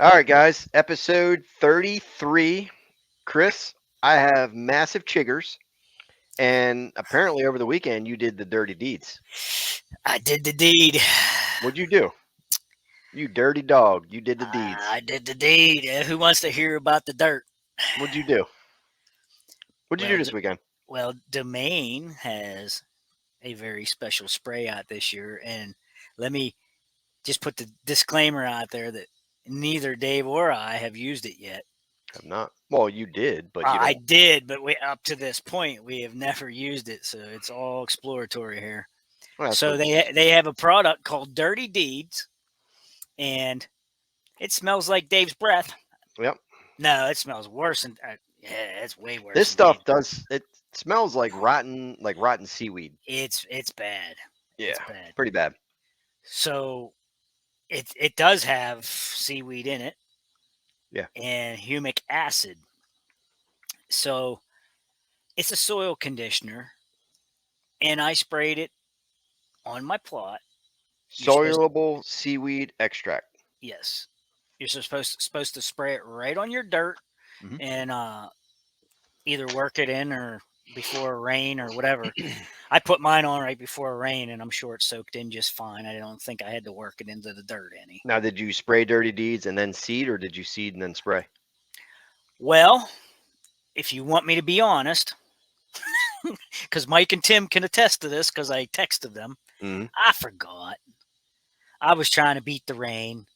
All right, guys. Episode 33. Chris, I have massive chiggers, and apparently over the weekend you did the dirty deeds. I did the deed. What'd you do? You dirty dog. You did the deeds. I did the deed. Who wants to hear about the dirt? What'd you do? What'd you do Well, this weekend? Domain has a very special spray out this year, and let me just put the disclaimer out there that neither Dave or I have used it yet. I'm not. Well, you did, but you I don't. did, but up to this point, we have never used it, so it's all exploratory here. Well, that's So what. they have a product called Dirty Deeds, and it smells like Dave's breath. Yep. No, it smells worse than yeah, it's way This worse than stuff Dave. does. It smells like rotten seaweed. It's bad. It's Yeah, bad. pretty bad. So it does have seaweed in it Yeah. and humic acid. So it's a soil conditioner, and I sprayed it on my plot. You're supposed Soluble seaweed extract. yes, you're supposed to spray it right on your dirt Hmm. and either work it in or before rain or whatever. I put mine on right before rain, and I'm sure it soaked in just fine. I don't think I had to work it into the dirt any. Now, did you spray dirty deeds and then seed, or did you seed and then spray? Well, if you want me to be honest, because Mike and Tim can attest to this, because I texted them, Hmm. I forgot. I was trying to beat the rain,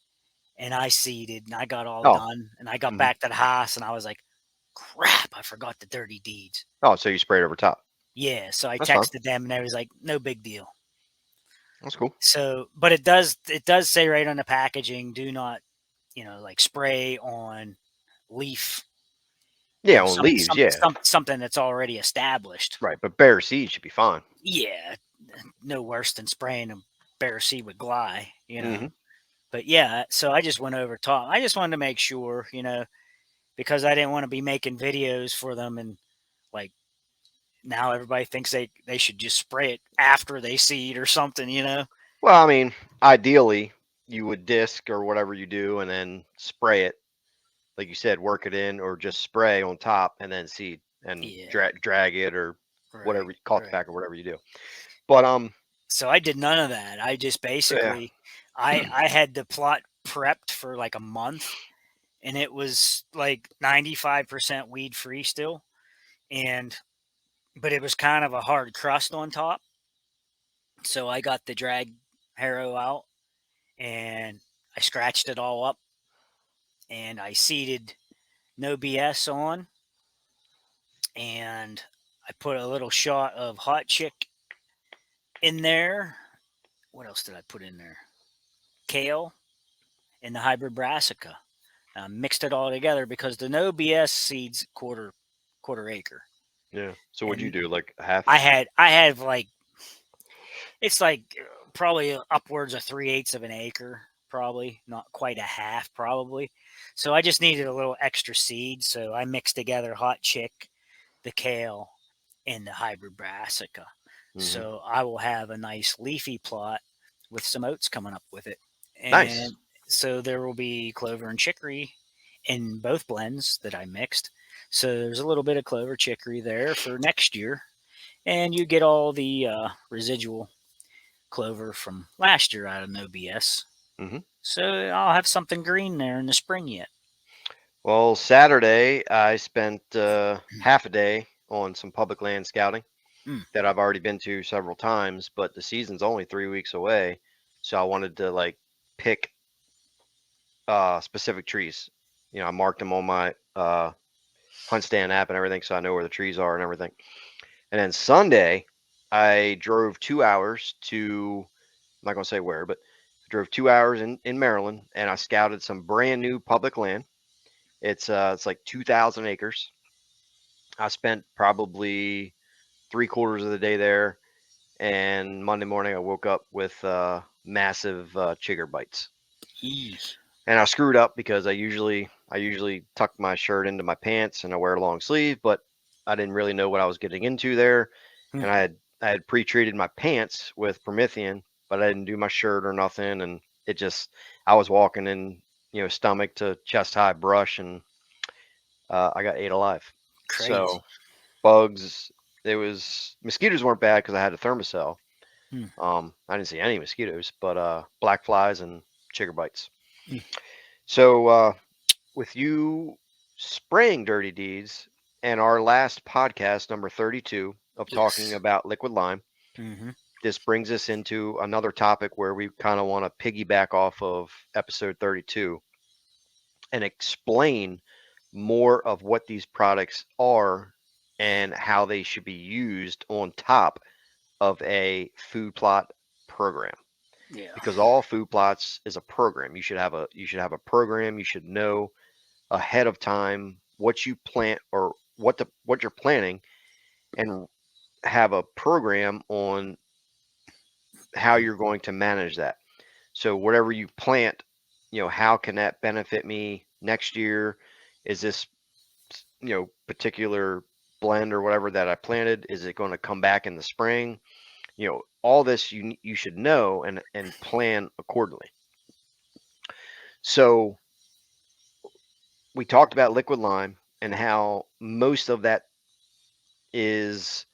and I seeded, and I got all Oh. done, and I got Hmm. back to the house, and I was like, crap, I forgot the dirty deeds. Oh, so you sprayed over top. Yeah, so I That's fine. texted them, and they was like, no big deal. That's cool. So, but it does say right on the packaging, do not, like spray on leaf, Yeah, on leaves, yeah. something that's already established. Right, but bare seed should be fine. Yeah, no worse than spraying a bare seed with gly. Hmm. But yeah, so I just went over top. I just wanted to make sure, because I didn't want to be making videos for them and like now everybody thinks they should just spray it after they seed or something. Well, I mean, ideally, you would disc or whatever you do and then spray it. Like you said, work it in or just spray on top and then seed and Yeah, drag it or right, whatever, caught the right. pack or whatever you do. But, So I did none of that. I just yeah. basically I had the plot prepped for like a month, and it was like 95% weed free still, and but it was kind of a hard crust on top. So I got the drag harrow out and I scratched it all up and I seeded no BS on, and I put a little shot of hot chick in there. What else did I put in there? Kale and the hybrid brassica. Mixed it all together because the no BS seeds quarter acre, Yeah. So what'd you and do? Like half? I had like it's like probably upwards of 3/8 of an acre, probably not quite a half, probably. So I just needed a little extra seed, so I mixed together hot chick, the kale, and the hybrid brassica. Hmm. So I will have a nice leafy plot with some oats coming up with it, Nice. and so there will be clover and chicory in both blends that I mixed. So there's a little bit of clover chicory there for next year, and you get all the residual clover from last year out of No BS. Hmm. So I'll have something green there in the spring yet. Well, Saturday, I spent half a day on some public land scouting Mm, that I've already been to several times, but the season's only 3 weeks away. So I wanted to like pick specific trees. I marked them on my hunt stand app and everything, so I know where the trees are and everything. And then Sunday, I drove 2 hours to, I'm not gonna say where, but I drove 2 hours in Maryland, and I scouted some brand new public land. It's like 2,000 acres. I spent probably 3/4 of the day there, and Monday morning I woke up with massive chigger bites. eesh. And I screwed up because I usually tuck my shirt into my pants and I wear a long sleeve, but I didn't really know what I was getting into there, and I Hmm. had I had pre-treated my pants with Promethean, but I didn't do my shirt or nothing, and it just I was walking in. stomach to chest high brush, and I got ate alive. Crazy. So bugs, it was mosquitoes weren't bad because I had a thermocell. Hmm. I didn't see any mosquitoes, but black flies and chigger bites. Hmm. So with you spraying dirty deeds and our last podcast, number 32, of talking Yes. about liquid lime, Hmm. this brings us into another topic where we kind of want to piggyback off of episode 32 and explain more of what these products are and how they should be used on top of a food plot program, Yeah. because all food plots is a program. You should have a program. You should know ahead of time what you plant or what you're planting, and have a program on how you're going to manage that. So whatever you plant, how can that benefit me next year? Is this, particular blend or whatever that I planted, is it going to come back in the spring? All this you should know and plan accordingly. So we talked about liquid lime and how most of that is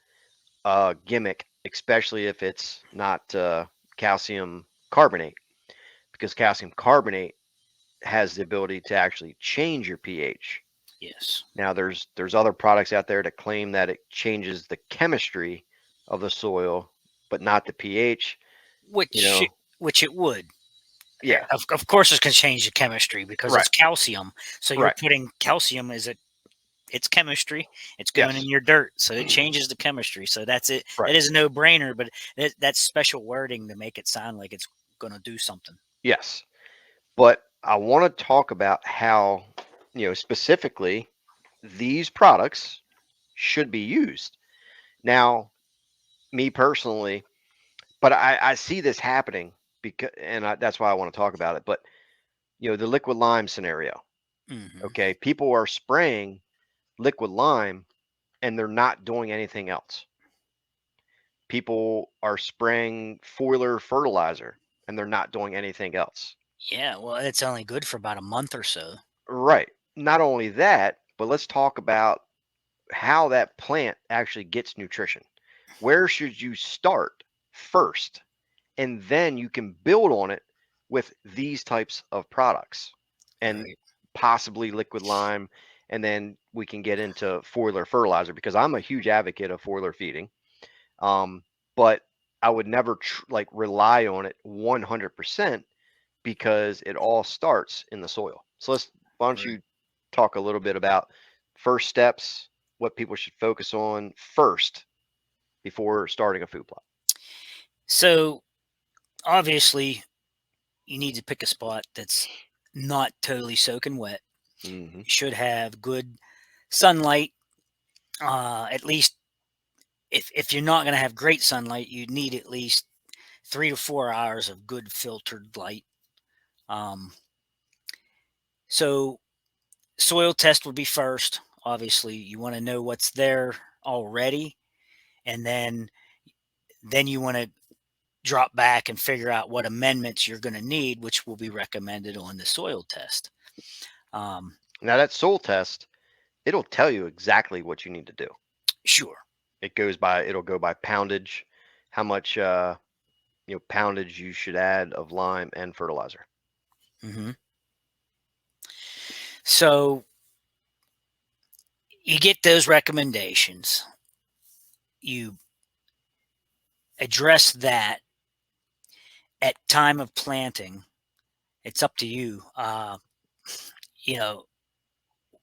a gimmick, especially if it's not calcium carbonate, because calcium carbonate has the ability to actually change your pH. Yes. Now there's other products out there that claim that it changes the chemistry of the soil, but not the pH. You Which know, which it would. yeah, Of course, it's going to change the chemistry because right, it's calcium. So you're right, putting calcium is it? It's chemistry. It's going in yes, your dirt, so it changes the chemistry. So that's it. right, That is a no brainer. But that's special wording to make it sound like it's going to do something. yes. But I want to talk about how, specifically these products should be used. Now, me personally, but I see this happening because, and that's why I want to talk about it. But the liquid lime scenario. Hmm. Okay, people are spraying liquid lime and they're not doing anything else. People are spraying foliar fertilizer and they're not doing anything else. Yeah. Well, it's only good for about a month or so. Right. Not only that, but let's talk about how that plant actually gets nutrition. Where should you start first? And then you can build on it with these types of products and Right. possibly liquid lime. And then we can get into foliar fertilizer, because I'm a huge advocate of foliar feeding. Um, but I would never like rely on it 100%, because it all starts in the soil. So why don't Right. you talk a little bit about first steps, what people should focus on first before starting a food plot? So obviously, you need to pick a spot that's not totally soaking wet. Hmm. You should have good sunlight. At least if you're not going to have great sunlight, you need at least 3 to 4 hours of good filtered light. Um, so soil test would be first. Obviously, you want to know what's there already, and then you want to drop back and figure out what amendments you're going to need, which will be recommended on the soil test. Um, Now that soil test, it'll tell you exactly what you need to do. sure. It'll go by poundage, how much poundage you should add of lime and fertilizer. Hmm. So you get those recommendations. You address that at time of planting. It's up to you. You know,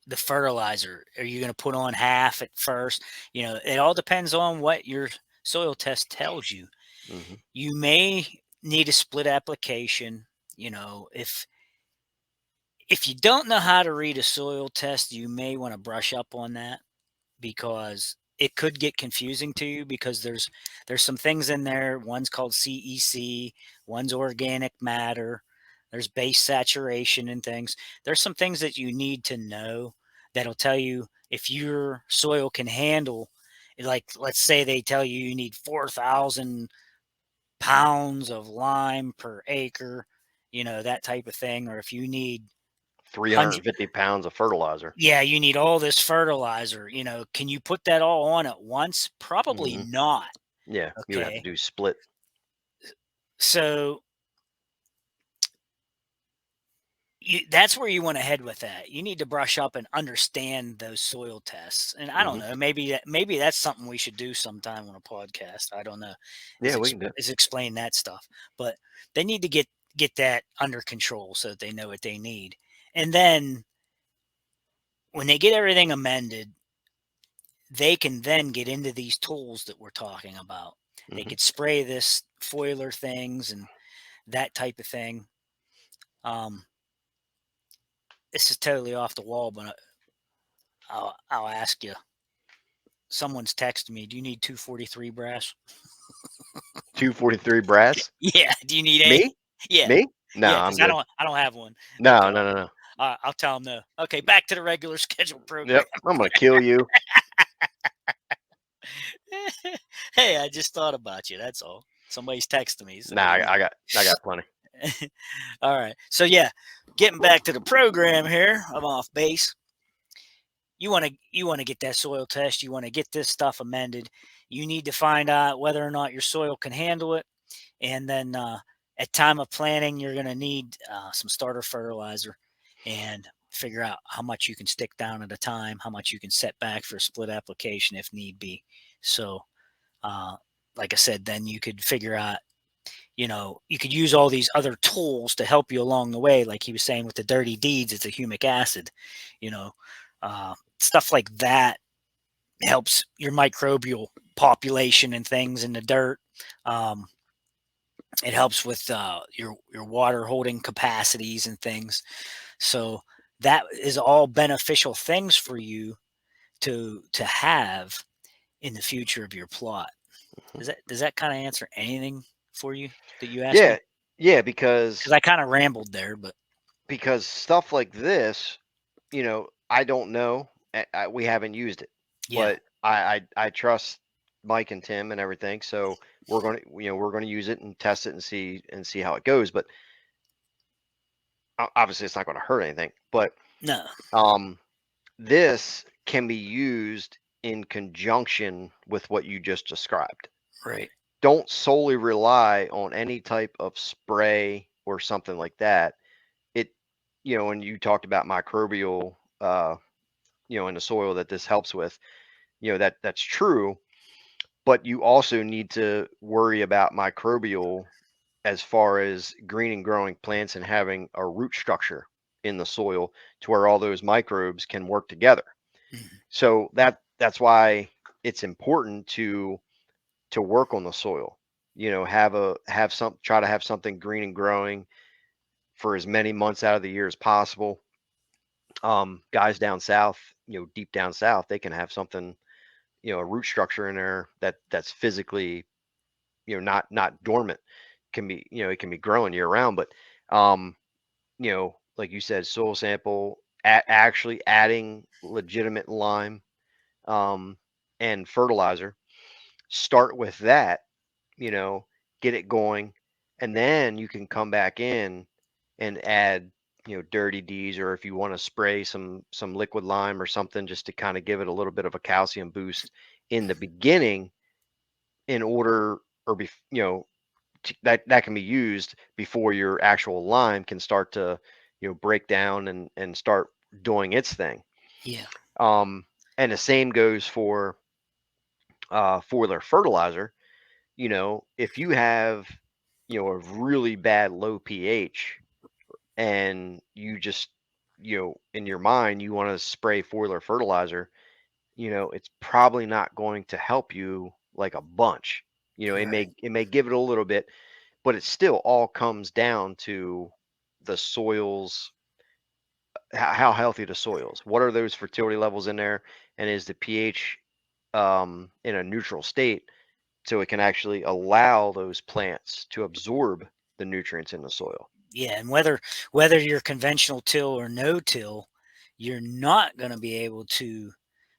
the fertilizer. Are you going to put on half at first? It all depends on what your soil test tells you. Hmm. You may need a split application. If you don't know how to read a soil test, you may want to brush up on that, because it could get confusing to you, because there's some things in there. One's called CEC, one's organic matter. There's base saturation and things. There's some things that you need to know that'll tell you if your soil can handle, like, let's say they tell you you need 4,000 pounds of lime per acre, that type of thing, or if you need hundred. 350 pounds of fertilizer. Yeah, you need all this fertilizer. Can you put that all on at once? Probably Hmm. not. Yeah, you would have to Okay, do split. so that's where you want to head with that. You need to brush up and understand those soil tests. And I don't Hmm. know, maybe that's something we should do sometime on a podcast. I don't know, Yeah, we can do it. is explain that stuff. But they need to get that under control so that they know what they need. And then when they get everything amended, they can then get into these tools that we're talking about. They Hmm. could spray this foiler things and that type of thing. Um, this is totally off the wall, but I'll ask you. Someone's texting me. Do you need 243 brass? 243 brass. Yeah. Do you need a? Me? Yeah. Me? No, Yeah. I'm Because I good. don't have one. No, Okay. no, no, no. I'll tell them no. Okay. Back to the regular scheduled program. Yep, I'm gonna kill you. Hey, I just thought about you. That's all. Somebody's texting me, so Nah, they I got plenty. all right. So yeah, getting back to the program here. I'm off base. You want to get that soil test. You want to get this stuff amended. You need to find out whether or not your soil can handle it, and then at time of planting, you're going to need some starter fertilizer, and figure out how much you can stick down at a time, how much you can set back for split application if need be. So, uh, like I said, then you could figure out, you could use all these other tools to help you along the way. Like he was saying with the dirty deeds, it's a humic acid, you know, stuff like that helps your microbial population and things in the dirt. Um, it helps with your water holding capacities and things. So that is all beneficial things for you to have in the future of your plot. Mhm. Does that kind of answer anything for you that you asked Yeah, me? yeah, Because I kind of rambled there, but because stuff like this, I don't know. We haven't used it, yeah, but I trust Mike and Tim and everything. So we're gonna use it and test it and see how it goes. But obviously, it's not going to hurt anything. But no, um, this can be used in conjunction with what you just described. right, Don't solely rely on any type of spray or something like that. It, when you talked about microbial, in the soil that this helps with, that's true. But you also need to worry about microbial as far as green and growing plants and having a root structure in the soil to where all those microbes can work together. mhm, So that's why it's important to work on the soil. Have some try to have something green and growing for as many months out of the year as possible. Guys down south, deep down south, they can have something, a root structure in there that's physically, not dormant. Can be, it can be growing year round, but um, like you said, soil sample, actually adding legitimate lime, um, and fertilizer. Start with that, you know, get it going, and then you can come back in and add, dirty D's, or if you want to spray some liquid lime or something just to kind of give it a little bit of a calcium boost in the beginning in order or be, that can be used before your actual lime can start to, break down and start doing its thing. yeah, Um, and the same goes for their fertilizer. If you have, a really bad low pH and you just, in your mind, you want to spray foliar fertilizer, it's probably not going to help you like a bunch. It right, may give it a little bit, but it still all comes down to the soils, how healthy the soils. What are those fertility levels in there, and is the pH in a neutral state so it can actually allow those plants to absorb the nutrients in the soil. yeah. And whether you're conventional till or no till, you're not going to be able to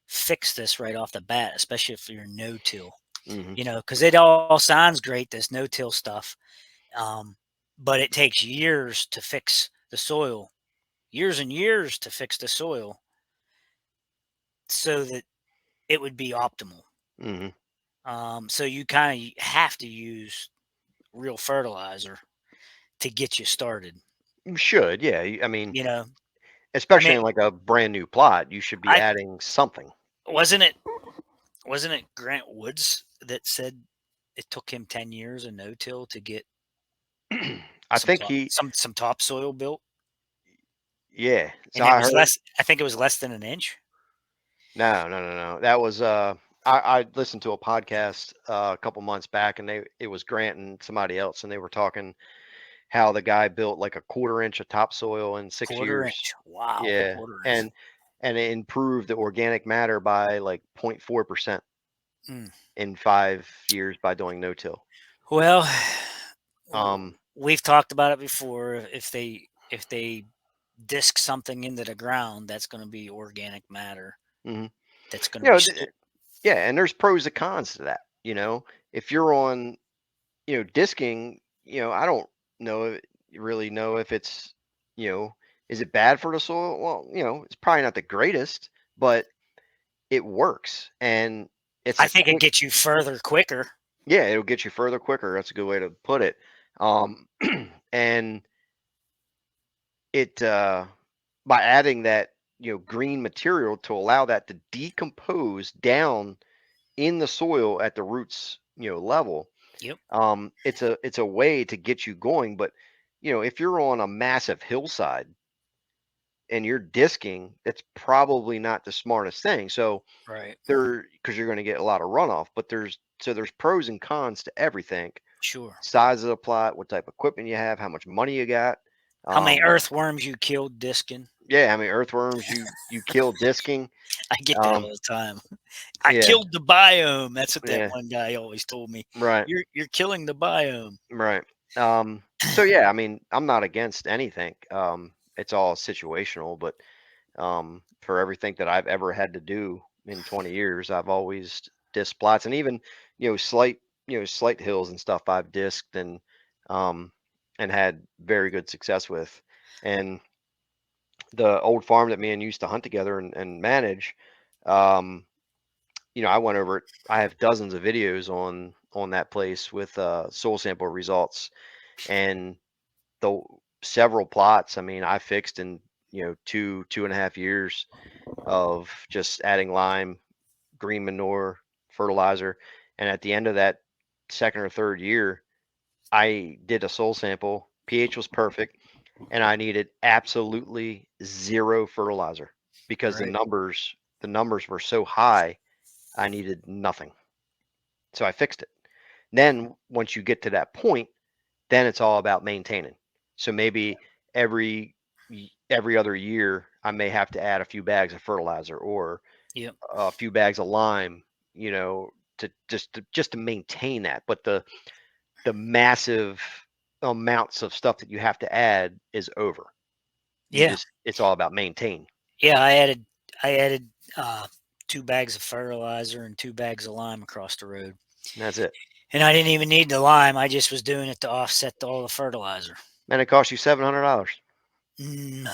fix this right off the bat, especially if you're no till. Hmm. Because it all sounds great, this no till stuff, um, but it takes years to fix the soil. years and years to fix the soil so that it would be optimal. Hmm. So you kind of have to use real fertilizer to get you started. You should, yeah. I mean, You know, I especially mean, in like a brand new plot, you should be I adding something. wasn't it wasn't it Grant Woods that said it took him 10 years of no-till to get I think he, some topsoil built, yeah. So and it I was heard. less. I think it was less than an inch. No, no, no, no. That was I listened to a podcast a couple months back, and it was Grant and somebody else, and they were talking how the guy built like a quarter inch of topsoil in 6 years. Quarter inch. Wow, Yeah, quarter inch. and it improved the organic matter by like 0.4% Mm. in 5 years by doing no till. Well, Um, we've talked about it before. If they disc something into the ground, that's going to be organic matter. mhm. That's going to You be know, stored. yeah, and there's pros and cons to that. If you're on, disking, I don't know really know if it's, you know, is it bad for the soil? Well, it's probably not the greatest, but it works and it's I a think it quick, gets you further quicker. yeah, it'll get you further quicker. That's a good way to put it. Um, and it by adding that, green material to allow that to decompose down in the soil at the roots, level. Yep. It's a way to get you going, but if you're on a massive hillside and you're disking, it's probably not the smartest thing. So Right. because you're going to get a lot of runoff, but there's pros and cons to everything. Sure. Size of the plot, what type of equipment you have, how much money you got. How many Um, earthworms you killed disking? yeah, I mean earthworms you kill disking. I get that all Um, the time. I yeah, killed the biome. That's what that yeah, one guy always told me. right. You're killing the biome. Right. So yeah, I mean, I'm not against anything. It's all situational, but for everything that I've ever had to do in 20 years, I've always disked plots, and even slight hills and stuff I've disked um, and had very good success with. And the old farm that me and used to hunt together and manage, um, I went over it. I have dozens of videos on that place with soil sample results and the several plots. I mean, I fixed in 2.5 years of just adding lime, green manure, fertilizer, and at the end of that second or third year, I did a soil sample. pH was perfect, and I needed absolutely zero fertilizer because the Right. numbers the numbers were so high. I needed nothing, so I fixed it. Then once you get to that point, then it's all about maintaining. So maybe every other year, I may have to add a few bags of fertilizer or Yep. a few bags of lime, to maintain that. But the massive amounts of stuff that you have to add is over. Yeah. It's all about maintain. Yeah. I added 2 bags of fertilizer and 2 bags of lime across the road. And that's it. And I didn't even need the lime. I just was doing it to offset all the fertilizer. And it cost you $700. Mm.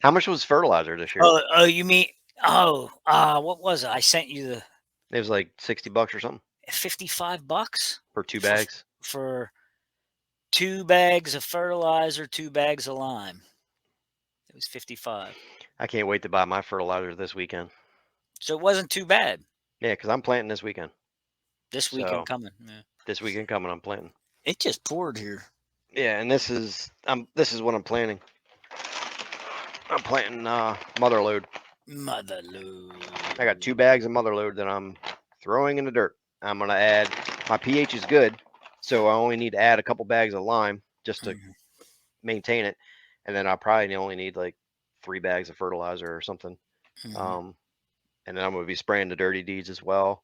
How much was fertilizer this year? Oh, you mean what was it? I sent you the It was like $60 or something $55 for two for bags. for 2 bags of fertilizer, 2 bags of lime. It was 55. I can't wait to buy my fertilizer this weekend. So it wasn't too bad. Yeah, because I'm planting this weekend. This weekend So coming. Yeah. this weekend coming, I'm planting. It just poured here. Yeah, and this is what I'm planting. I'm planting mother load. Mother lode. I got 2 bags of mother load that I'm throwing in the dirt. I'm gonna add my pH is good, so I only need to add a couple bags of lime just to Mhm, maintain it, and then I probably only need like 3 bags of fertilizer or something. mhm. Um, and then I'm gonna be spraying the dirty deeds as well,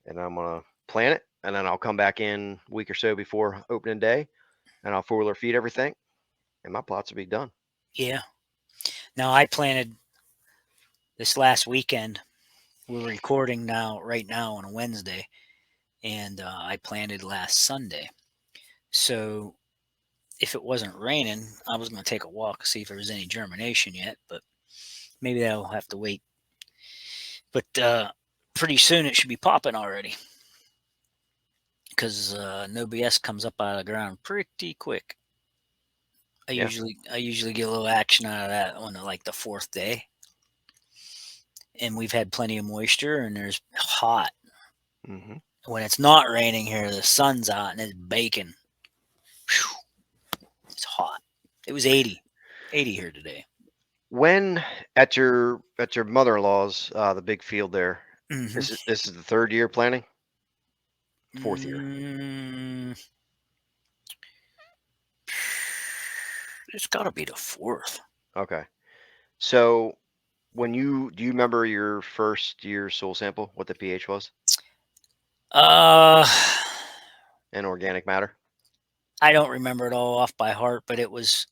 and I'm gonna plant it, and then I'll come back in a week or so before opening day, and I'll foliar feed everything, and my plots will be done. Yeah. Now I planted this last weekend. We're recording right now on a Wednesday, and I planted last Sunday. So if it wasn't raining, I was going to take a walk, see if there was any germination yet, but maybe that'll have to wait. But pretty soon it should be popping already because no BS comes up out of the ground pretty quick. Yeah. I usually get a little action out of that on like the fourth day, and we've had plenty of moisture and there's hot. Hmm. When it's not raining here, the sun's out and it's baking. Whew, it's hot. It was 80 here today. When at your mother-in-law's, the big field there, Hmm. this is the third year planting, fourth year. Mm, it's got to be the fourth. Okay. So when you do you remember your first year soil sample, what the pH was Uh, and organic matter? I don't remember it all off by heart, but It was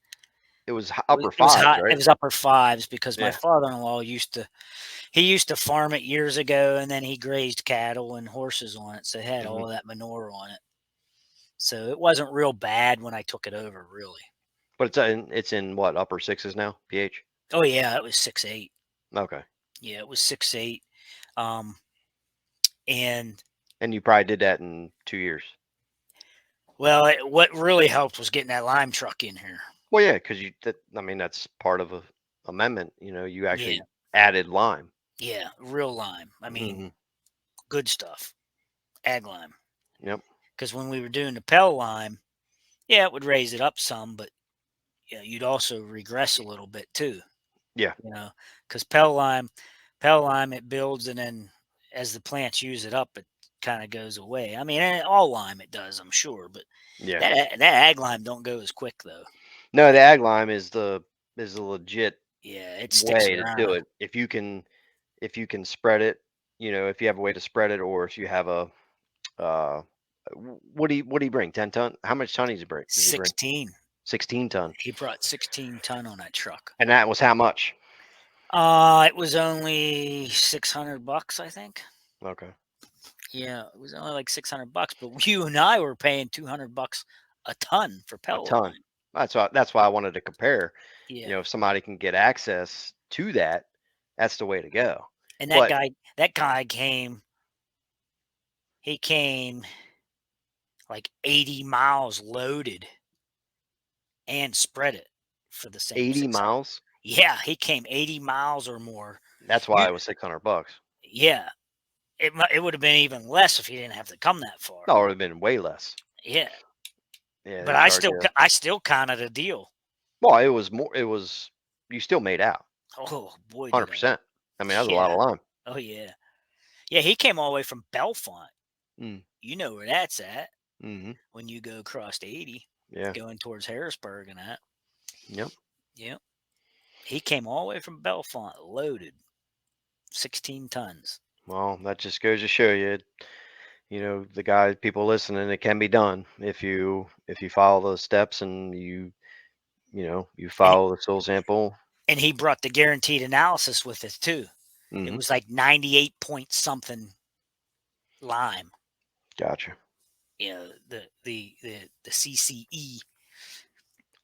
it upper was fives, hot. It right? was upper fives because my Yeah. father-in-law used to farm it years ago, and then he grazed cattle and horses on it, so it had Hmm. all that manure on it. So it wasn't real bad when I took it over, really. But it's in what, upper sixes now, pH? Oh yeah, it was 6.8. Okay. Yeah, it was 6.8. Um, and And you probably did that in 2 years. well, what really helped was getting that lime truck in here. Well, yeah, because I mean, that's part of a amendment. You Yeah, actually added lime. yeah, real lime. I mean, Hmm. good stuff, ag lime. Yep. Because when we were doing the Pell lime, yeah, it would raise it up some, but yeah, you'd also regress a little bit too. Yeah. You know, because Pell lime, it builds, and then as the plants use it up, it kind of goes away. I mean, all lime it does, I'm sure, but Yeah. that ag lime don't go as quick though. No, the ag lime is the legit Yeah, it sticks way to do around. it. If you can spread it, if you have a way to spread it, or if you have a uh, what do you bring? 10 ton? How much ton does he bring? Does he bring? 16. 16 ton. He brought 16 ton on that truck. And that was how much? It was only $600, I think. Okay. Yeah, it was only like $600, but you and I were paying $200 a ton for A pellet ton. line. That's why I wanted to compare. Yeah, If somebody can get access to that, that's the way to go. and But that guy came. He came like 80 miles loaded and spread it for the same 80 600. miles, Yeah, he came 80 miles or more. that's why You it was $600. Yeah, it would have been even less if he didn't have to come that far. No, it would have been way less. Yeah, Yeah, but they charge you. I still counted a deal. Well, it was more. It was you still made out Oh boy, did I! 100%. I mean, that's a lot Yeah. of lime. Oh yeah. Yeah, he came all the way from Belfont. Mm, You know where that's at mm-hmm. when you go across 80, Yeah. going towards Harrisburg and that. Yep. Yep. He came all the way from Belfont loaded, 16 tons. Well, that just goes to show you, the guy, people listening, it can be done if you follow the steps and you And follow the soil sample. he brought the guaranteed analysis with it too. It Mm-hmm. was like 98 point something lime. Gotcha. You know, the CCE,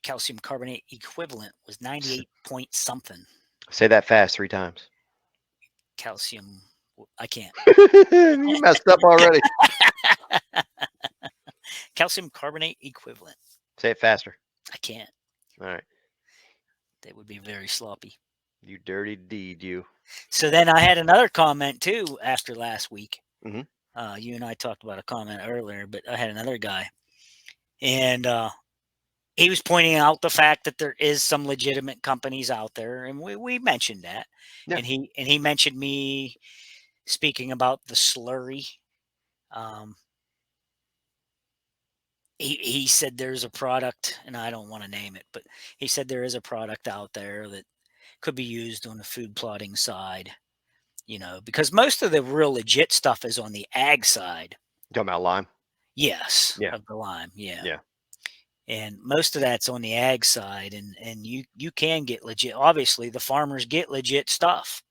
calcium carbonate equivalent, was S- 98 point something. Say that fast 3 times. Calcium, I can't. You messed up already. Calcium carbonate equivalent. Say it faster. I can't. All right. That would be very sloppy. You dirty deed, you. So then I had another comment too after last week. Mm-hmm. You and I talked about a comment earlier, but I had another guy, and he was pointing out the fact that there is some legitimate companies out there, and we mentioned that, Yeah. and he mentioned me speaking about the slurry. Um, he said there's a product, and I don't want to name it, but he said there is a product out there that could be used on the food plotting side. Because most of the real legit stuff is on the ag side. Talking about lime. Yes, Yeah. of the lime, yeah. Yeah. And most of that's on the ag side, and you can get legit. Obviously, the farmers get legit stuff,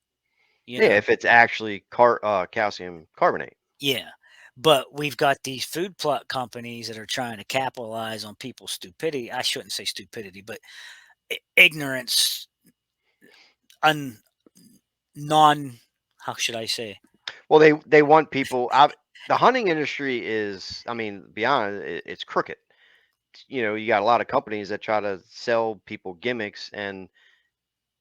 you Yeah. know. If it's actually calcium carbonate. Yeah, But we've got these food plot companies that are trying to capitalize on people's stupidity. I shouldn't say stupidity, but ignorance, un non how should I say? Well, they want people. The hunting industry is, I mean, beyond it's crooked. You got a lot of companies that try to sell people gimmicks, and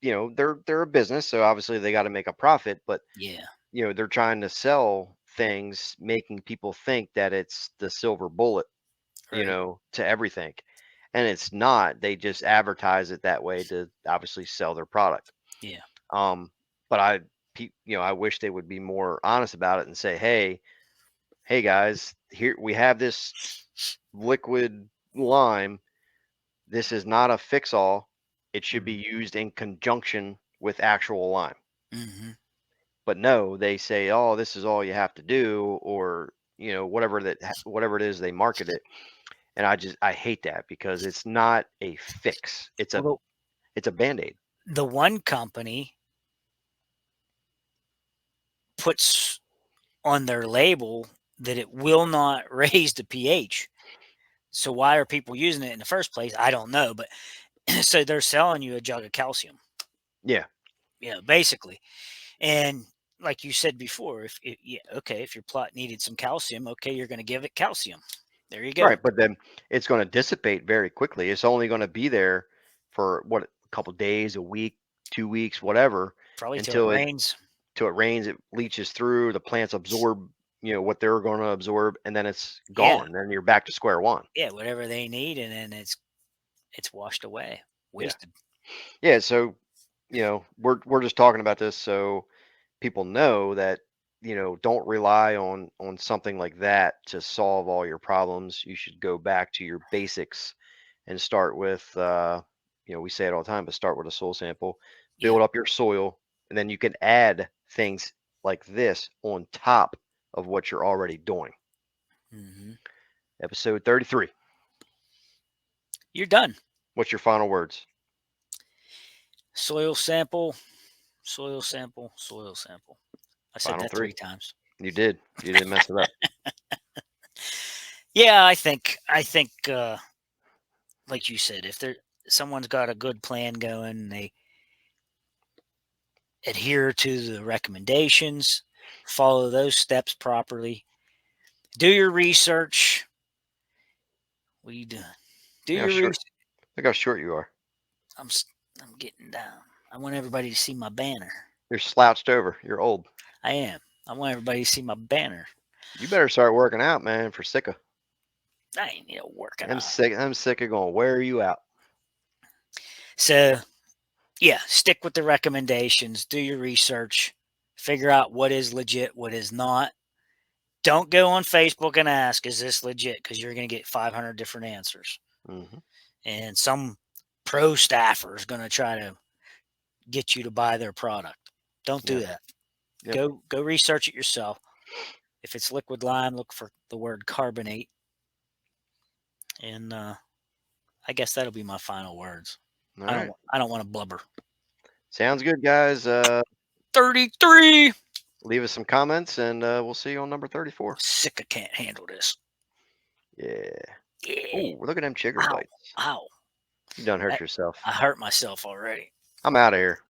they're a business, so obviously they got to make a profit. But Yeah, they're trying to sell things, making people think that it's the silver bullet, right. to everything, and it's not. They just advertise it that way to obviously sell their product. Yeah. Um, but I wish they would be more honest about it and say, hey guys, here we have this liquid lime. This is not a fix all. It should be Mhm. used in conjunction with actual lime. Mhm. But no, they say, oh, this is all you have to do, or whatever it is they market it. And I hate that because it's not a fix. It's a Well, it's a band-aid. the one company puts on their label that it will not raise the pH. So why are people using it in the first place? I don't know, but so they're selling you a jug of calcium. Yeah. Yeah, basically. And like you said before, if yeah, okay, if your plot needed some calcium, okay, you're going to give it calcium. There you go. Right, but then it's going to dissipate very quickly. It's only going to be there for what, a couple days, a week, 2 weeks, whatever, Probably till it until it rains. till it rains, it leaches through, the plants absorb, what they're going to absorb, and then it's Yeah, gone. Then you're back to square one. yeah, whatever they need, and then it's washed away, Yeah. wasted. Yeah, so, we're just talking about this so people know that, don't rely on something like that to solve all your problems. You should go back to your basics and start with, we say it all the time, but start with a soil sample, Yeah. build up your soil, and then you can add things like this on top of what you're already doing. Hmm. Episode 33. You're done. What's your final words? Soil sample, soil sample, soil sample. I said Final that three. 3 times. You did. You didn't mess it up. Yeah, I think like you said, if there someone's got a good plan going, they adhere to the recommendations, follow those steps properly, do your research. We do Look how your short. research. Look how short you are. I'm I'm getting down. I want everybody to see my banner. You're slouched over. You're old. I am. I want everybody to see my banner. You better start working out, man, for sicka. I ain't working I'm out. sick. I'm sick of going to wear you out. So yeah, stick with the recommendations. Do your research. Figure out what is legit, what is not. Don't go on Facebook and ask, "Is this legit?" Because you're going to get 500 different answers, Hmm. and some pro staffer is going to try to get you to buy their product. Don't do Yep. that. Yep. Go research it yourself. If it's liquid lime, look for the word carbonate, and I guess that'll be my final words. All right. I don't want to blubber. Sounds good, guys. 33. Leave us some comments, and we'll see you on number 34. Sick. I can't handle this. Yeah. Yeah. Oh, look at them chigger Ow. bites. Ow. You done hurt I, yourself. I hurt myself already. I'm out of here.